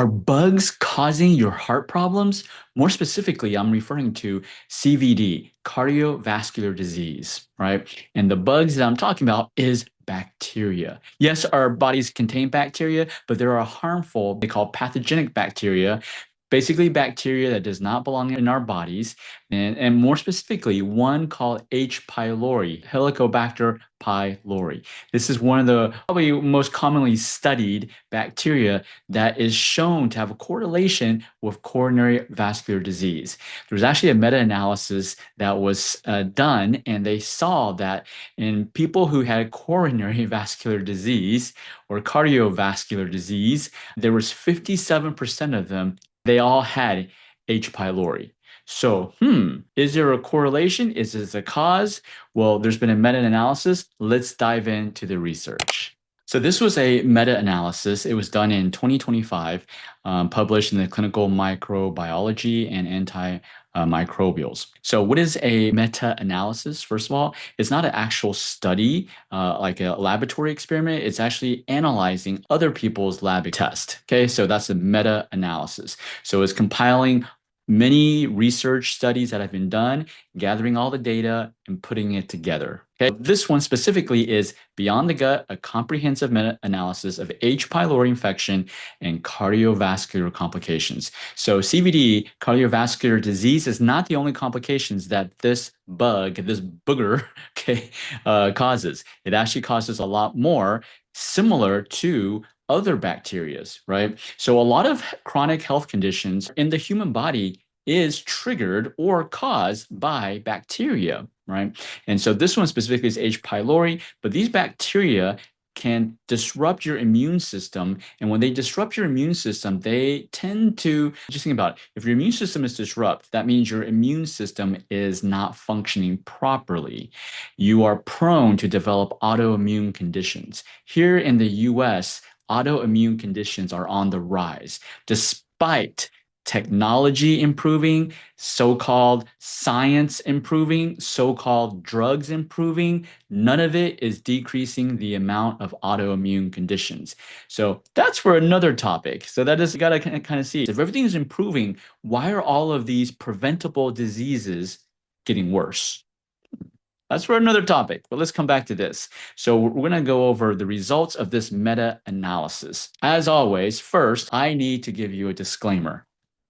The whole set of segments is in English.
Are bugs causing your heart problems? More specifically, I'm referring to CVD, cardiovascular disease, right? And the bugs that I'm talking about is bacteria. Yes, our bodies contain bacteria, but there are harmful, they call pathogenic bacteria, basically bacteria that does not belong in our bodies, and more specifically, one called H. pylori, Helicobacter pylori. This is one of the probably most commonly studied bacteria that is shown to have a correlation with coronary vascular disease. There was actually a meta-analysis that was done, and they saw that in people who had coronary vascular disease or cardiovascular disease, there was 57% of them they all had H. pylori. So, is there a correlation? Is this a cause? Well, there's been a meta-analysis. Let's dive into the research. So this was a meta-analysis. It was done in 2025, published in the Clinical Microbiology and Antimicrobials. So what is a meta-analysis? First of all, it's not an actual study, like a laboratory experiment. It's actually analyzing other people's lab tests. Okay, so that's a meta-analysis. So it's compiling many research studies that have been done, gathering all the data and putting it together. Okay, this one specifically is Beyond the Gut, a comprehensive meta-analysis of H. pylori infection and cardiovascular complications. So CVD, cardiovascular disease, is not the only complications that this bug, this booger, okay, causes. It actually causes a lot more, similar to other bacterias, right? So a lot of chronic health conditions in the human body is triggered or caused by bacteria, right? And so this one specifically is H. pylori, but these bacteria can disrupt your immune system. And when they disrupt your immune system, they tend to, just think about it, if your immune system is disrupted, that means your immune system is not functioning properly. You are prone to develop autoimmune conditions. Here in the US, autoimmune conditions are on the rise, despite technology improving, so-called science improving, so-called drugs improving. None of it is decreasing the amount of autoimmune conditions. So that's for another topic. So that is, you got to kind of see, if everything is improving, why are all of these preventable diseases getting worse? That's for another topic, but let's come back to this. So we're going to go over the results of this meta-analysis. As always, first, I need to give you a disclaimer.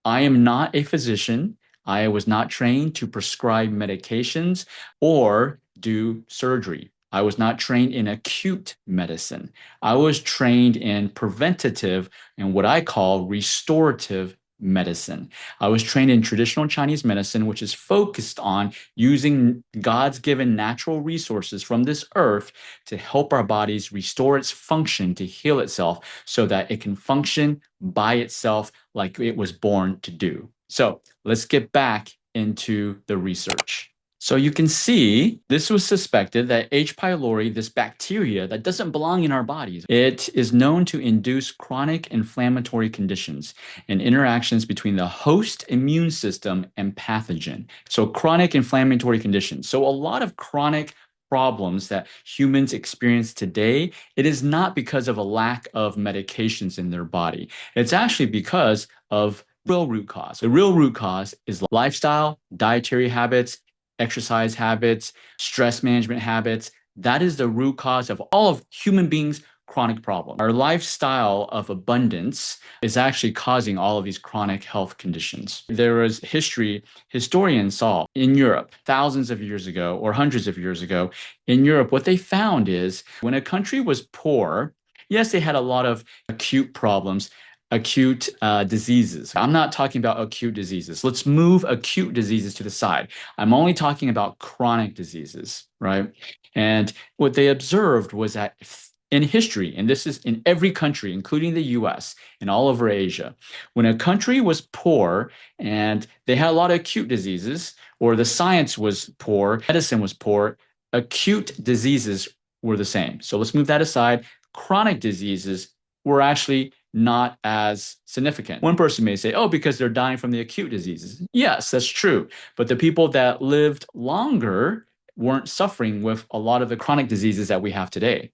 I am not a physician. I was not trained to prescribe medications or do surgery. I was not trained in acute medicine. I was trained in preventative and what I call restorative medicine. I was trained in traditional Chinese medicine, which is focused on using God's given natural resources from this earth to help our bodies restore its function, to heal itself so that it can function by itself like it was born to do. So let's get back into the research. So you can see this was suspected that H. pylori, this bacteria that doesn't belong in our bodies, it is known to induce chronic inflammatory conditions and interactions between the host immune system and pathogen. So chronic inflammatory conditions. So a lot of chronic problems that humans experience today, it is not because of a lack of medications in their body. It's actually because of real root cause. The real root cause is lifestyle, dietary habits, exercise habits, stress management habits. That is the root cause of all of human beings' chronic problems. Our lifestyle of abundance is actually causing all of these chronic health conditions. There was historians saw in Europe thousands of years ago or hundreds of years ago. In Europe, what they found is when a country was poor, yes, they had a lot of acute problems, acute diseases. I'm not talking about acute diseases. Let's move acute diseases to the side. I'm only talking about chronic diseases, right? And what they observed was that in history, and this is in every country, including the US and all over Asia, when a country was poor and they had a lot of acute diseases, or the science was poor, medicine was poor, acute diseases were the same. So let's move that aside. Chronic diseases were actually not as significant. One person may say, oh, because they're dying from the acute diseases. Yes, that's true. But the people that lived longer weren't suffering with a lot of the chronic diseases that we have today.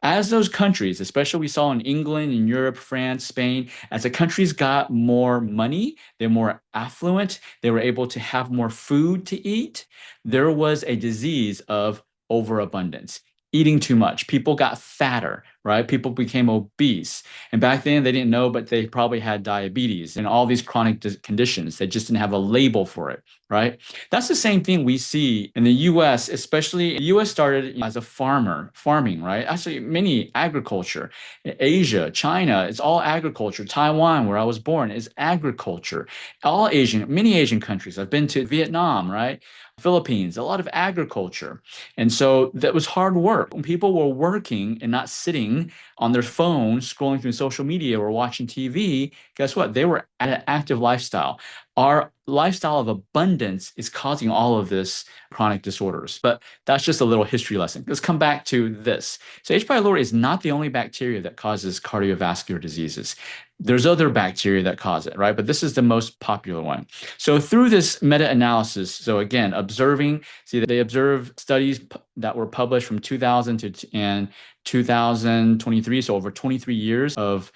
As those countries, especially we saw in England, in Europe, France, Spain, as the countries got more money, they're more affluent, they were able to have more food to eat, there was a disease of overabundance. Eating too much. People got fatter, right? People became obese. And back then they didn't know, but they probably had diabetes and all these chronic conditions. They just didn't have a label for it, right? That's the same thing we see in the US, especially the US started as a farming, right? Actually, many agriculture. Asia, China, it's all agriculture. Taiwan, where I was born, is agriculture. Many Asian countries. I've been to Vietnam, right? Philippines, a lot of agriculture. And so that was hard work. When people were working and not sitting on their phones, scrolling through social media or watching TV, guess what? They were at an active lifestyle. Our lifestyle of abundance is causing all of this chronic disorders. But that's just a little history lesson. Let's come back to this. So H. pylori is not the only bacteria that causes cardiovascular diseases. There's other bacteria that cause it, right? But this is the most popular one. So through this meta-analysis, so again, they observe studies that were published from 2000 and 2023, so over 23 years of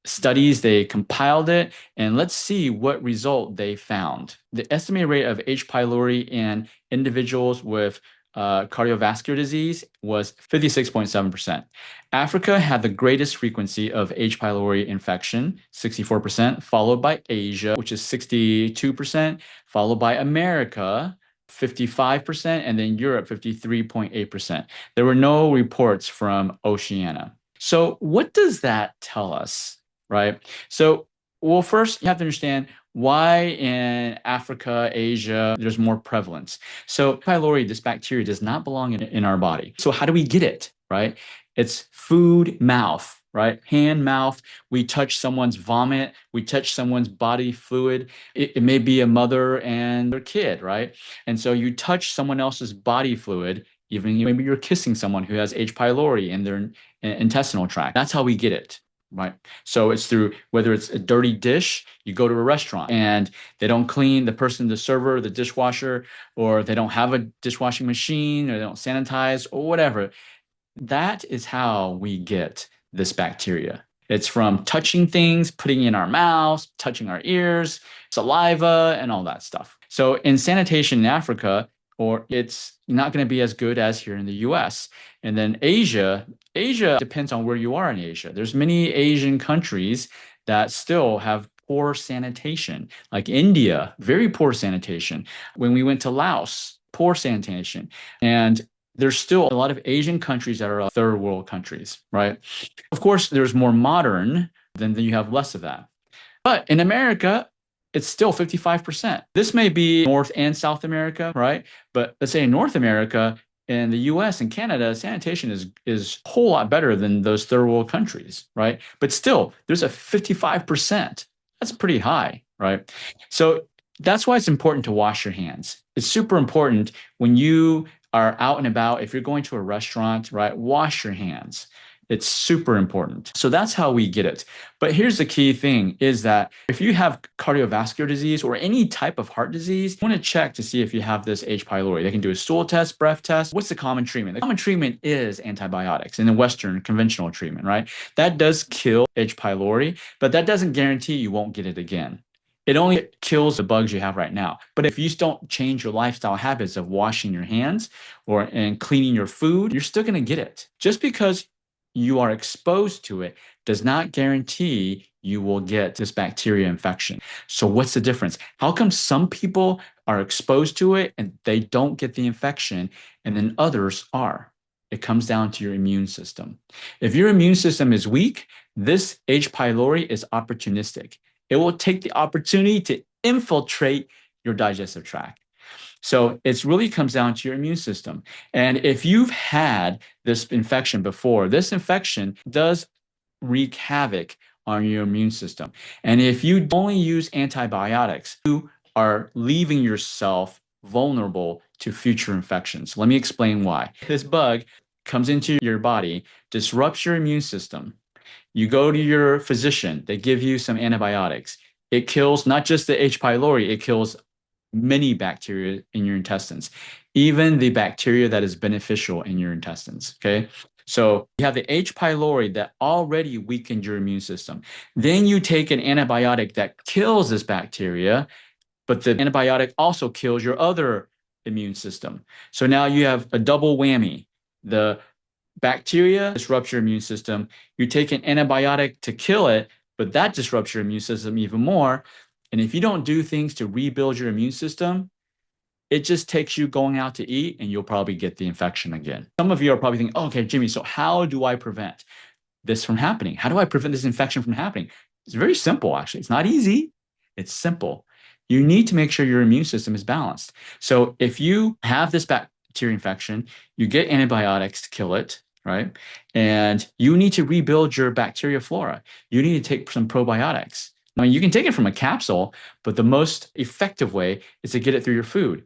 studies, they compiled it, and let's see what result they found. The estimated rate of H. pylori in individuals with cardiovascular disease was 56.7%. Africa had the greatest frequency of H. pylori infection, 64%, followed by Asia, which is 62%, followed by America, 55%, and then Europe, 53.8%. There were no reports from Oceania. So what does that tell us, right? So, well, first you have to understand why in Africa, Asia, there's more prevalence. So pylori, this bacteria, does not belong in our body. So how do we get it, right? It's food, mouth, right? Hand, mouth. We touch someone's vomit. We touch someone's body fluid. It may be a mother and their kid, right? And so you touch someone else's body fluid, even maybe you're kissing someone who has H. pylori in their intestinal tract. That's how we get it. Right. So it's through whether it's a dirty dish, you go to a restaurant and they don't clean the server, the dishwasher, or they don't have a dishwashing machine, or they don't sanitize, or whatever. That is how we get this bacteria. It's from touching things, putting in our mouths, touching our ears, saliva, and all that stuff. So in sanitation in Africa, or it's not going to be as good as here in the US. And then Asia depends on where you are in Asia. There's many Asian countries that still have poor sanitation, like India, very poor sanitation. When we went to Laos, poor sanitation. And there's still a lot of Asian countries that are third world countries, right? Of course, there's more modern, then you have less of that. But in America, it's still 55%. This may be North and South America, right? But let's say in North America, in the US and Canada, sanitation is a whole lot better than those third world countries, right? But still, there's a 55%. That's pretty high, right? So that's why it's important to wash your hands. It's super important when you are out and about, if you're going to a restaurant, right? Wash your hands. It's super important. So that's how we get it. But here's the key thing is that if you have cardiovascular disease or any type of heart disease, you want to check to see if you have this H. pylori. They can do a stool test, breath test. What's the common treatment? The common treatment is antibiotics in the Western conventional treatment, right? That does kill H. pylori, but that doesn't guarantee you won't get it again. It only kills the bugs you have right now. But if you don't change your lifestyle habits of washing your hands and cleaning your food, you're still going to get it. Just because you are exposed to it does not guarantee you will get this bacteria infection. So what's the difference? How come some people are exposed to it and they don't get the infection and then others are? It comes down to your immune system. If your immune system is weak, this H. pylori is opportunistic. It will take the opportunity to infiltrate your digestive tract. So it really comes down to your immune system. And if you've had this infection before, this infection does wreak havoc on your immune system. And if you only use antibiotics, you are leaving yourself vulnerable to future infections. Let me explain why. This bug comes into your body, disrupts your immune system. You go to your physician, they give you some antibiotics. It kills not just the H. pylori, it kills many bacteria in your intestines. even the bacteria that is beneficial in your intestines. Okay. So you have the H. pylori that already weakened your immune system. Then you take an antibiotic that kills this bacteria, but the antibiotic also kills your other immune system. So now you have a double whammy. The bacteria disrupts your immune system. You take an antibiotic to kill it, but that disrupts your immune system even more. And if you don't do things to rebuild your immune system, it just takes you going out to eat and you'll probably get the infection again. Some of you are probably thinking, oh, okay, Jimmy, so how do I prevent this from happening? How do I prevent this infection from happening? It's very simple, actually. It's not easy. It's simple. You need to make sure your immune system is balanced. So if you have this bacteria infection, you get antibiotics to kill it, right? And you need to rebuild your bacteria flora. You need to take some probiotics. Now, you can take it from a capsule, but the most effective way is to get it through your food.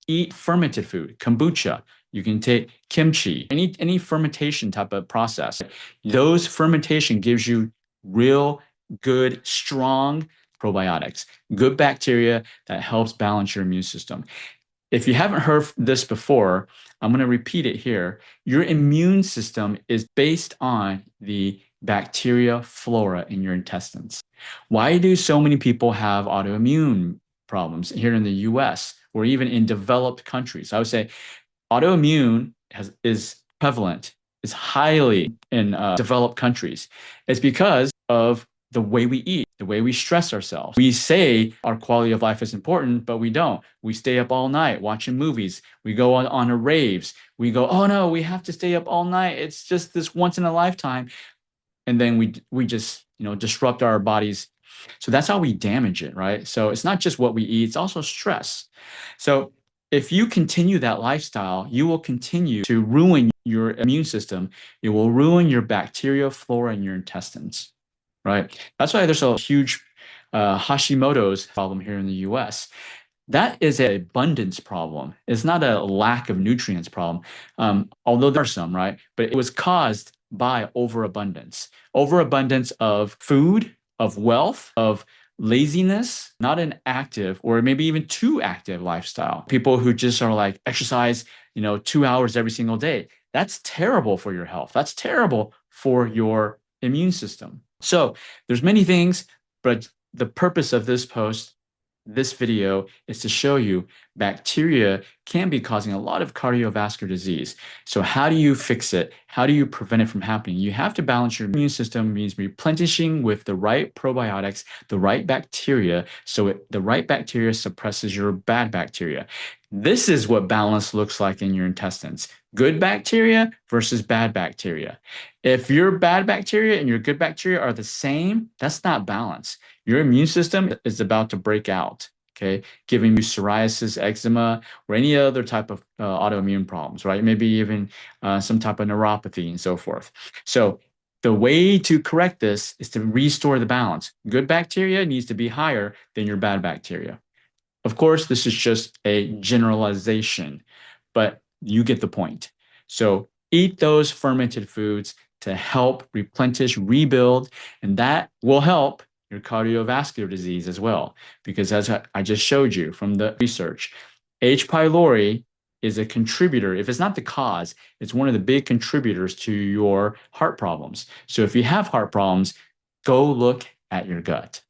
Eat fermented food, kombucha. You can take kimchi, any fermentation type of process. Those fermentation gives you real good, strong probiotics, good bacteria that helps balance your immune system. If you haven't heard this before, I'm going to repeat it here. Your immune system is based on the bacteria flora in your intestines. Why do so many people have autoimmune problems here in the US or even in developed countries? I would say autoimmune is prevalent, is highly in developed countries. It's because of the way we eat, the way we stress ourselves. We say our quality of life is important, but we don't. We stay up all night watching movies. We go on a raves. We go, oh no, we have to stay up all night. It's just this once in a lifetime. And then we just, disrupt our bodies. So that's how we damage it, right? So it's not just what we eat, it's also stress. So if you continue that lifestyle, you will continue to ruin your immune system. It will ruin your bacteria flora in your intestines, right? That's why there's a huge Hashimoto's problem here in the US. That is an abundance problem. It's not a lack of nutrients problem, although there are some, right? But it was caused by overabundance. Overabundance of food, of wealth, of laziness, not an active or maybe even too active lifestyle. People who just are like exercise, 2 hours every single day. That's terrible for your health. That's terrible for your immune system. So there's many things, but the purpose of this video is to show you bacteria can be causing a lot of cardiovascular disease. So how do you fix it? How do you prevent it from happening? You have to balance your immune system, means replenishing with the right probiotics, the right bacteria, so the right bacteria suppresses your bad bacteria. This is what balance looks like in your intestines. Good bacteria versus bad bacteria. If your bad bacteria and your good bacteria are the same, that's not balance. Your immune system is about to break out, okay, giving you psoriasis, eczema, or any other type of autoimmune problems, right? Maybe even some type of neuropathy and so forth. So the way to correct this is to restore the balance. Good bacteria needs to be higher than your bad bacteria. Of course, this is just a generalization, but you get the point. So eat those fermented foods to help replenish, rebuild, and that will help your cardiovascular disease as well. Because as I just showed you from the research, H. pylori is a contributor. If it's not the cause, it's one of the big contributors to your heart problems. So if you have heart problems, go look at your gut.